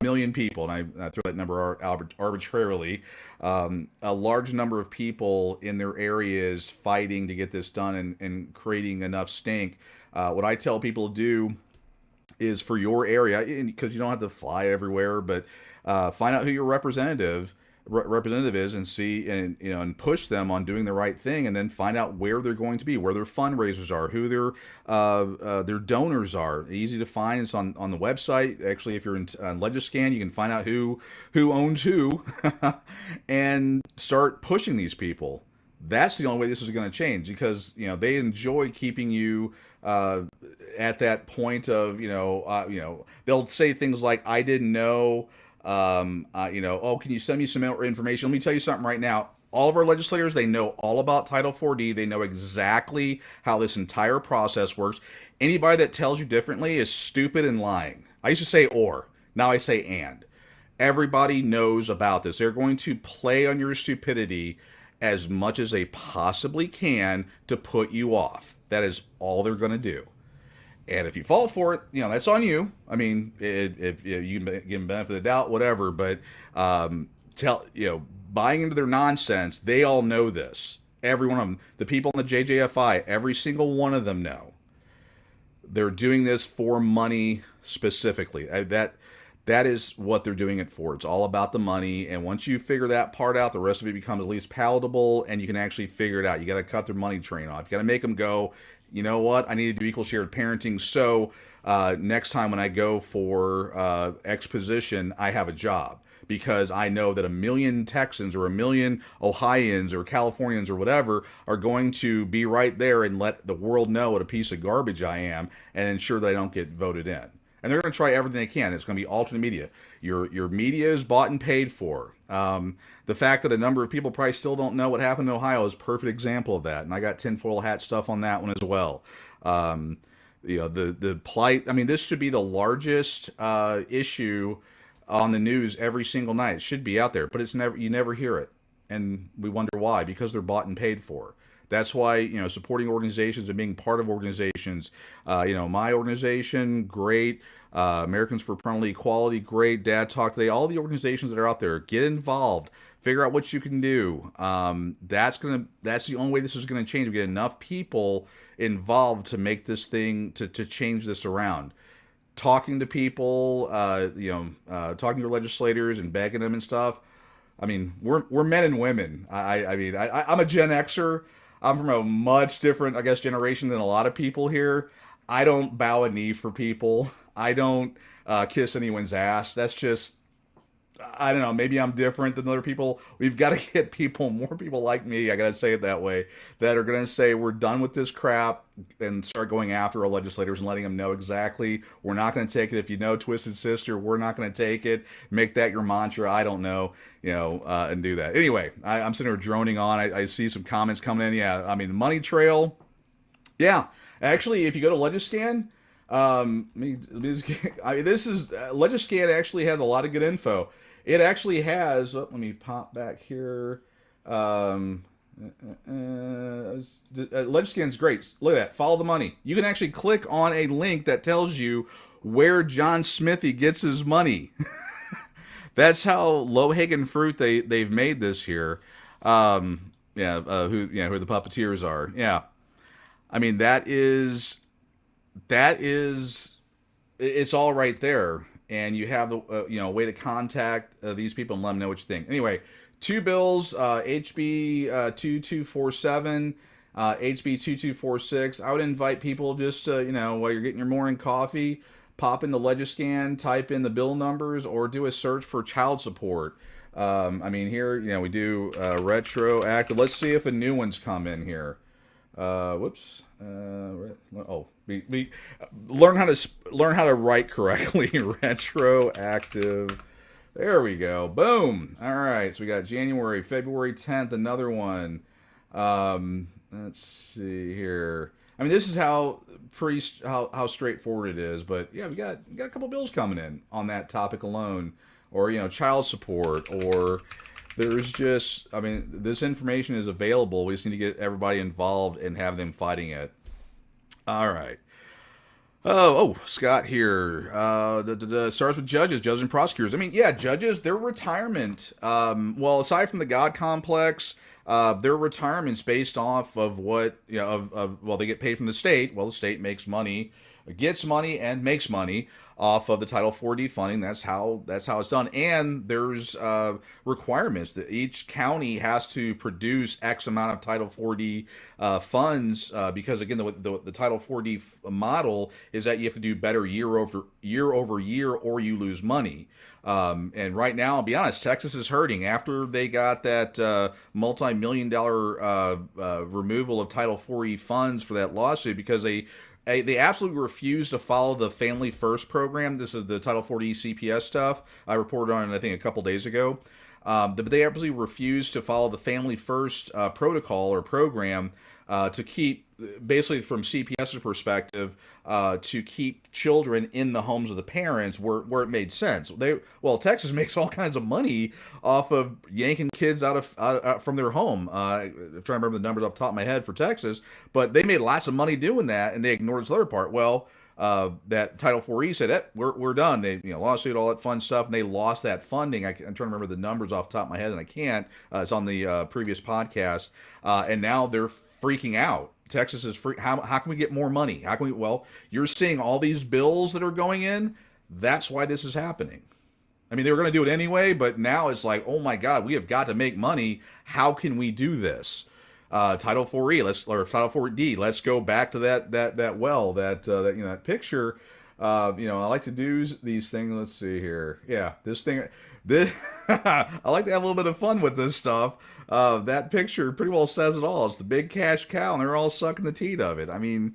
million people, and I throw that number arbitrarily, a large number of people in their areas fighting to get this done and creating enough stink. What I tell people to do is for your area, because you don't have to fly everywhere, but find out who your representative is, and see, and and push them on doing the right thing, and then find out where they're going to be, where their fundraisers are, who their donors are. Easy to find. It's on the website. Actually, if you're on Legiscan, you can find out who owns who, and start pushing these people. That's the only way this is going to change, because they enjoy keeping you at that point of they'll say things like, "I didn't know." Oh, can you send me some more information? Let me tell you something right now. All of our legislators, they know all about Title 4D. They know exactly how this entire process works. Anybody that tells you differently is stupid and lying. I used to say or, now I say and. Everybody knows about this. They're going to play on your stupidity as much as they possibly can to put you off. That is all they're going to do. And if you fall for it, that's on you. I mean, if you give them benefit of the doubt, whatever. But buying into their nonsense, they all know this. Every one of them, the people in the JJFI, every single one of them know. They're doing this for money specifically. That is what they're doing it for. It's all about the money. And once you figure that part out, the rest of it becomes at least palatable, and you can actually figure it out. You got to cut their money train off. You got to make them go, you know what? I need to do equal shared parenting. So next time when I go for exposition, I have a job, because I know that a million Texans or a million Ohioans or Californians or whatever are going to be right there and let the world know what a piece of garbage I am, and ensure that I don't get voted in. And they're going to try everything they can. It's going to be alternate media. Your media is bought and paid for. The fact that a number of people probably still don't know what happened in Ohio is a perfect example of that. And I got tinfoil hat stuff on that one as well. The plight. I mean, this should be the largest issue on the news every single night. It should be out there, but you never hear it, and we wonder why. Because they're bought and paid for. That's why, supporting organizations and being part of organizations, my organization, great. Americans for Parental Equality, great. Dad Talk Today, all the organizations that are out there, get involved, figure out what you can do. That's the only way this is going to change. We get enough people involved to make this thing, to change this around. Talking to people, talking to legislators and begging them and stuff. I mean, we're men and women. I'm a Gen Xer. I'm from a much different, I guess, generation than a lot of people here. I don't bow a knee for people. I don't kiss anyone's ass. That's just, I don't know, maybe I'm different than other people. We've got to get more people like me, I got to say it that way, that are going to say we're done with this crap, and start going after our legislators and letting them know exactly, we're not going to take it. If you know Twisted Sister, we're not going to take it. Make that your mantra. I don't know, and do that. Anyway, I'm sitting here droning on. I see some comments coming in. Yeah, I mean, the money trail. Yeah, actually, if you go to Legiscan, this is Legiscan actually has a lot of good info. It actually has. Let me pop back here. Legiscan's great. Look at that. Follow the money. You can actually click on a link that tells you where John Smithy gets his money. That's how low hanging fruit they've made this here. Who the puppeteers are. Yeah. I mean, that is, it's all right there. And you have the way to contact these people and let them know what you think. Anyway, two bills, HB 2247, HB 2246. I would invite people just while you're getting your morning coffee, pop into Legiscan, type in the bill numbers, or do a search for child support. Here we do retroactive. Let's see if a new one's come in here. We learn how to write correctly. Retroactive. There we go. Boom. All right. So we got January, February 10th, another one. Let's see here. I mean, this is how straightforward it is. But yeah, we got a couple bills coming in on that topic alone, or child support, or there's just, this information is available. We just need to get everybody involved and have them fighting it. All right. Scott here. Starts with judges and prosecutors. I mean, yeah, judges, their retirement. Well, aside from the God complex, their retirement's based off of what well, they get paid from the state. Well, the state makes money, gets money, and makes money off of the Title 4D funding. That's how it's done. And there's requirements that each county has to produce X amount of Title 4D funds because again the Title 4D model is that you have to do better year over year or you lose money. And right now, I'll be honest, Texas is hurting after they got that multi-million dollar removal of Title 4E funds for that lawsuit because they absolutely refuse to follow the Family First program. This is the Title 40 CPS stuff I reported on, I think, a couple days ago. But they absolutely refuse to follow the Family First protocol or program to keep, basically from CPS's perspective, to keep children in the homes of the parents where it made sense. Texas makes all kinds of money off of yanking kids out from their home. I'm trying to remember the numbers off the top of my head for Texas, but they made lots of money doing that, and they ignored this other part. Well, that Title 4E said, we're done. They lawsuit, all that fun stuff, and they lost that funding. I'm trying to remember the numbers off the top of my head, and I can't. It's on the previous podcast, and now they're freaking out. Texas is free. How can we get more money? How can we? Well, you're seeing all these bills that are going in. That's why this is happening. I mean, they were going to do it anyway, but now it's like, oh my God, we have got to make money. How can we do this? Title 4E, or Title 4D. Let's go back to that that picture. I like to do these things. Let's see here. Yeah, this I like to have a little bit of fun with this stuff. That picture pretty well says it all. It's the big cash cow, and they're all sucking the teat of it. I mean,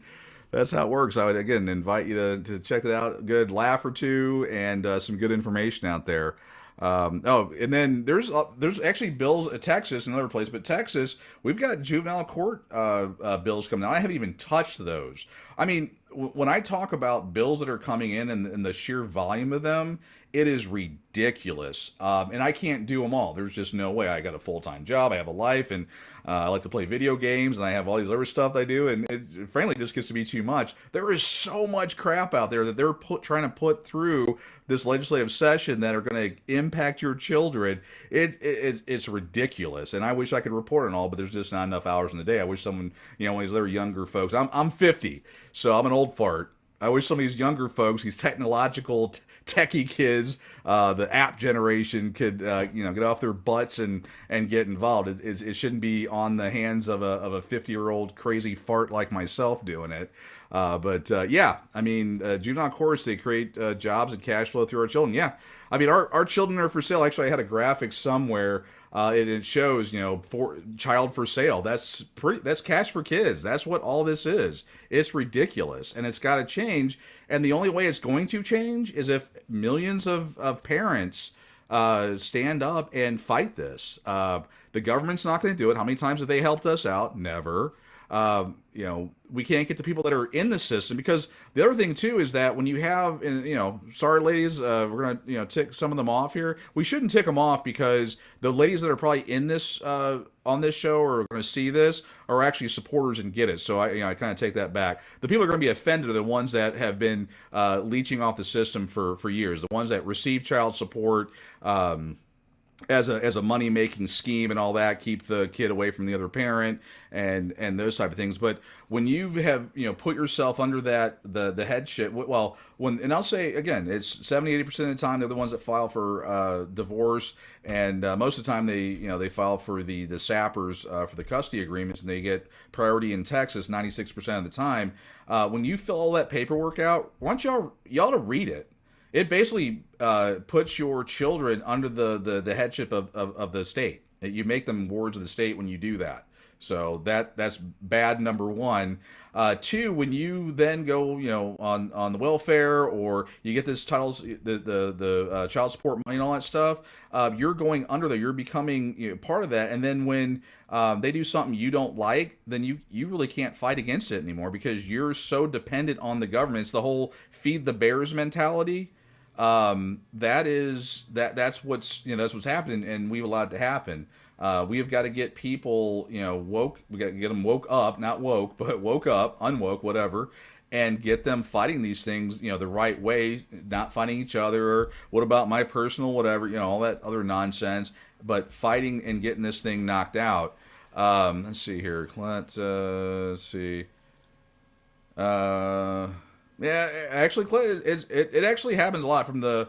that's how it works. I would again invite you to check it out. Good laugh or two, and some good information out there. And then there's actually bills at Texas and another place, but Texas, we've got juvenile court bills coming out. I haven't even touched those. I mean, when I talk about bills that are coming in and the sheer volume of them, it is ridiculous. And I can't do them all. There's just no way. I got a full-time job. I have a life, and I like to play video games, and I have all these other stuff I do, and it frankly just gets to be too much. There is so much crap out there that they're trying to put through this legislative session that are going to impact your children. It's ridiculous, and I wish I could report on all, but there's just not enough hours in the day. I wish someone, when these little younger folks, I'm 50, so I'm an old fart. I wish some of these younger folks, these technological, techie kids, the app generation, could get off their butts and get involved. It shouldn't be on the hands of a 50-year-old crazy fart like myself doing it. Yeah, I mean, juvenile courts, they create jobs and cash flow through our children. Yeah, I mean, our children are for sale. Actually, I had a graphic somewhere. It shows, for child for sale. That's cash for kids. That's what all this is. It's ridiculous, and it's got to change. And the only way it's going to change is if millions of parents stand up and fight this. The government's not going to do it. How many times have they helped us out? Never. We can't get the people that are in the system, because the other thing too is that when you have, and sorry ladies, we're gonna tick some of them off here. We shouldn't tick them off, because the ladies that are probably in this on this show or are going to see this are actually supporters and get it. So I kind of take that back. The people that are going to be offended are the ones that have been leeching off the system for years. The ones that receive child support. As a money making scheme and all that, keep the kid away from the other parent and those type of things. But when you have put yourself under the headship, and I'll say again, it's 70-80% of the time they're the ones that file for divorce, and most of the time they file for the sappers for the custody agreements, and they get priority in Texas 96% of the time. When you fill all that paperwork out, why don't y'all to read it? It basically puts your children under the headship of the state. You make them wards of the state when you do that. So that's bad, number one. Two, when you then go, on the welfare, or you get this the child support money and all that stuff, you're going under there. You're becoming part of that. And then when they do something you don't like, then you really can't fight against it anymore, because you're so dependent on the government. It's the whole feed the bears mentality. That's what's happening, and we've allowed it to happen. We have got to get people, woke. We got to get them woke up, not woke, but woke up, unwoke, whatever, and get them fighting these things, the right way, not fighting each other, or what about my personal whatever, all that other nonsense, but fighting and getting this thing knocked out. Let's see here. Let's see. Yeah, actually, it actually happens a lot from the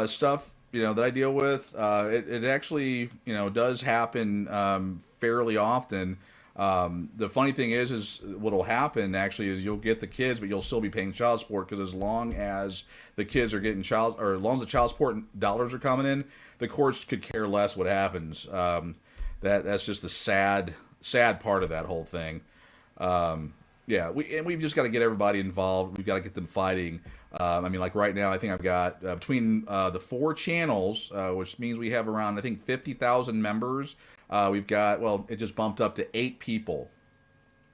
stuff that I deal with. It actually does happen fairly often. The funny thing is what'll happen actually is you'll get the kids, but you'll still be paying child support because as long as the kids are getting as long as the child support dollars are coming in, the courts could care less what happens. That's just the sad part of that whole thing. Yeah, we've just got to get everybody involved. We've got to get them fighting. I mean, like right now, I think I've got between the 4 channels, which means we have around I think 50,000 members. We've got it just bumped up to 8 people.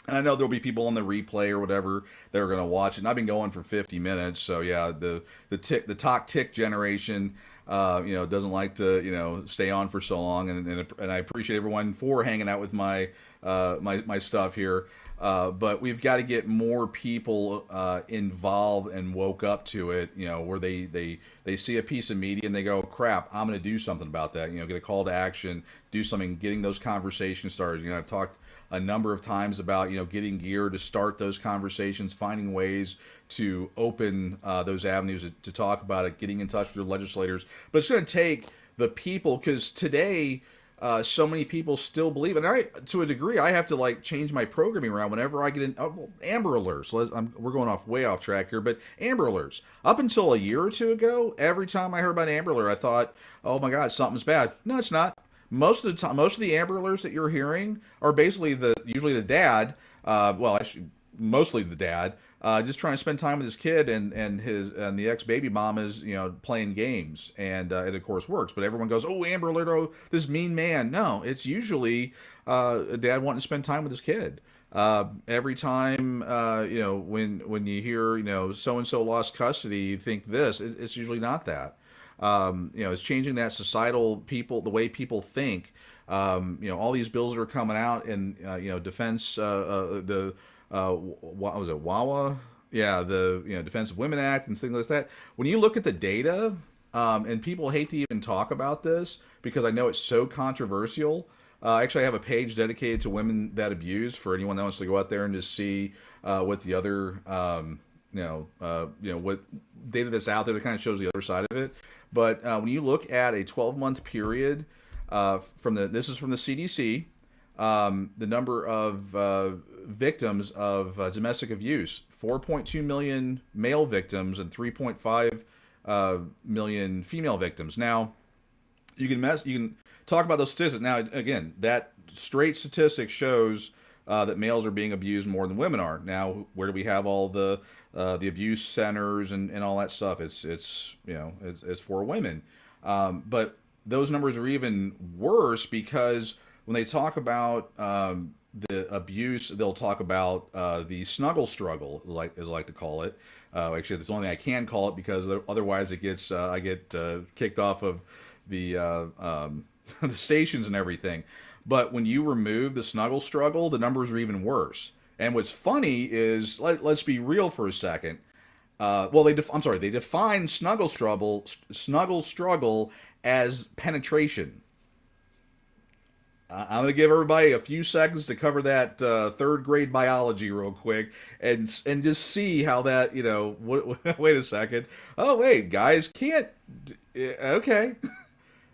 And I know there'll be people on the replay or whatever that are going to watch it. And I've been going for 50 minutes, so yeah, the talk tick generation, doesn't like to stay on for so long, and I appreciate everyone for hanging out with my my stuff here. But we've got to get more people involved and woke up to it, where they see a piece of media and they go, crap, I'm going to do something about that, get a call to action, do something, getting those conversations started. I've talked a number of times about, getting gear to start those conversations, finding ways to open those avenues to talk about it, getting in touch with your legislators. But it's going to take the people, because today, so many people still believe, and to a degree, I have to change my programming around whenever I get in. Amber Alerts. We're going way off track here, but Amber Alerts. Up until a year or two ago, every time I heard about Amber Alert, I thought, "Oh my God, something's bad." No, it's not. Most of the time, most of the Amber Alerts that you're hearing are basically usually the dad. Actually, mostly the dad. Just trying to spend time with his kid, and the ex baby mom is playing games, and it of course works. But everyone goes, "Oh, Amber Alert! Oh, this mean man." No, it's usually a dad wanting to spend time with his kid. Every time when you hear so and so lost custody, you think this. It's usually not that. It's changing that societal the way people think. All these bills that are coming out, and defense what was it, WAWA? Yeah, the Defense of Women Act and things like that. When you look at the data, and people hate to even talk about this because I know it's so controversial. Actually, I have a page dedicated to women that abuse for anyone that wants to go out there and just see what the other what data that's out there that kind of shows the other side of it. But when you look at a 12-month period this is from the CDC. The number of victims of domestic abuse: 4.2 million male victims and 3.5 million female victims. Now, you can talk about those statistics. Now, again, that straight statistic shows that males are being abused more than women are. Now, where do we have all the abuse centers and all that stuff? It's for women, but those numbers are even worse because when they talk about the abuse, they'll talk about the snuggle struggle, as I like to call it. Actually, that's the only thing I can call it because otherwise it gets I get kicked off of the the stations and everything. But when you remove the snuggle struggle, the numbers are even worse. And what's funny is, let's be real for a second. They define snuggle struggle as penetration. I'm going to give everybody a few seconds to cover that third grade biology real quick and just see how that, wait a second. Oh, wait, guys can't. Okay.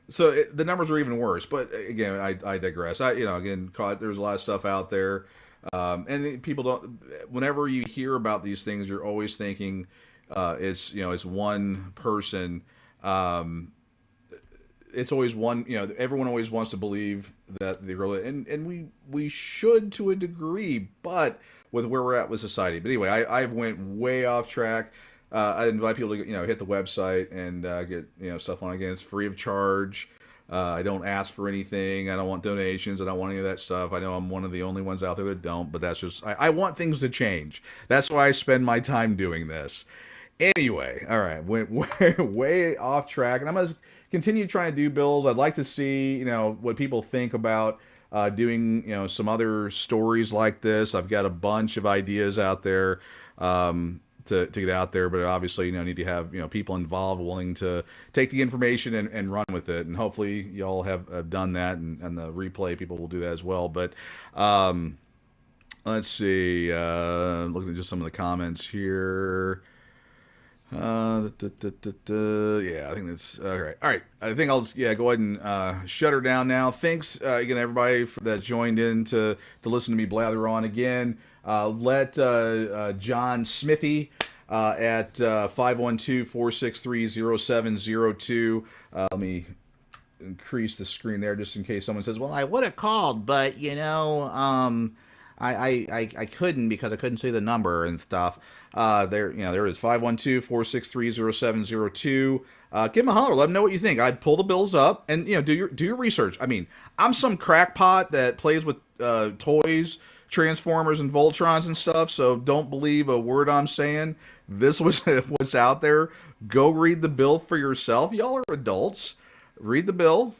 So the numbers are even worse. But again, I digress. There's a lot of stuff out there. And people don't, whenever you hear about these things, you're always thinking it's one person. It's always one, everyone always wants to believe that and we should to a degree, but with where we're at with society. But anyway, I went way off track. I invite people to hit the website and get stuff on. Again, it's free of charge. I don't ask for anything. I don't want donations. I don't want any of that stuff. I know I'm one of the only ones out there that don't, but that's just I want things to change. That's why I spend my time doing this. Anyway, all right, went way off track, and I'm gonna continue trying to do bills. I'd like to see what people think about doing some other stories like this. I've got a bunch of ideas out there. To get out there, but obviously, need to have, people involved willing to take the information and run with it. And hopefully y'all have done that, and the replay people will do that as well. But let's see, looking at just some of the comments here. Yeah, I think that's all right. All right, I think I'll just go ahead and shut her down now. Thanks again, everybody that joined in to listen to me blather on again. Let John Smithy at 512-463-0702. Let me increase the screen there just in case someone says, "Well, I would have called, but I couldn't because I couldn't see the number and stuff." There it is, 512-463-0702. Give him a holler. Let him know what you think. I'd pull the bills up and do your research. I mean, I'm some crackpot that plays with toys, Transformers, and Voltrons and stuff. So don't believe a word I'm saying. This was what's out there. Go read the bill for yourself. Y'all are adults. Read the bill.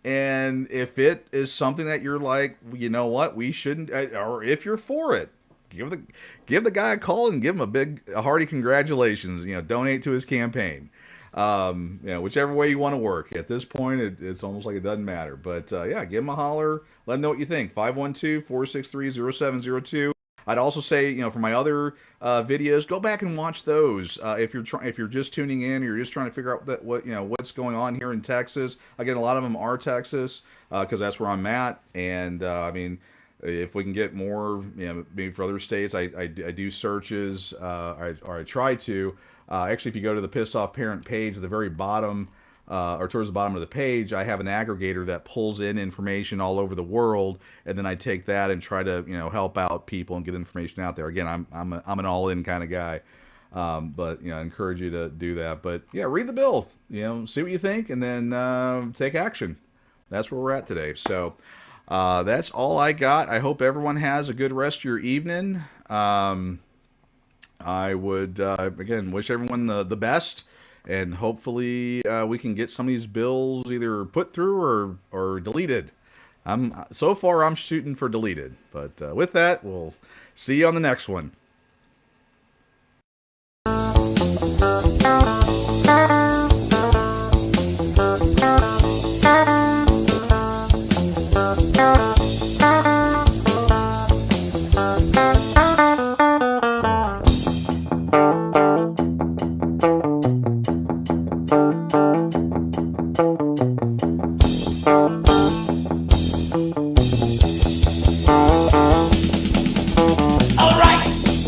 And if it is something that you're like, you know what, we shouldn't, or if you're for it, give the guy a call and give him a hearty congratulations. Donate to his campaign. Whichever way you want to work. At this point, it's almost like it doesn't matter. But give him a holler. Let him know what you think. 512-463-0702. I'd also say, for my other videos, go back and watch those. If you're just tuning in, or you're just trying to figure out what's going on here in Texas. Again, a lot of them are Texas because that's where I'm at. And I mean, if we can get more, maybe for other states, I do searches, or I try to. Actually, if you go to the Pissed Off Parent page at the very bottom, or towards the bottom of the page, I have an aggregator that pulls in information all over the world, and then I take that and try to help out people and get information out there. Again, I'm an all-in kind of guy, but I encourage you to do that. But read the bill, see what you think, and then take action. That's where we're at today. So that's all I got. I hope everyone has a good rest of your evening. I would again wish everyone the best. And hopefully we can get some of these bills either put through or deleted. So far I'm shooting for deleted. But with that, we'll see you on the next one.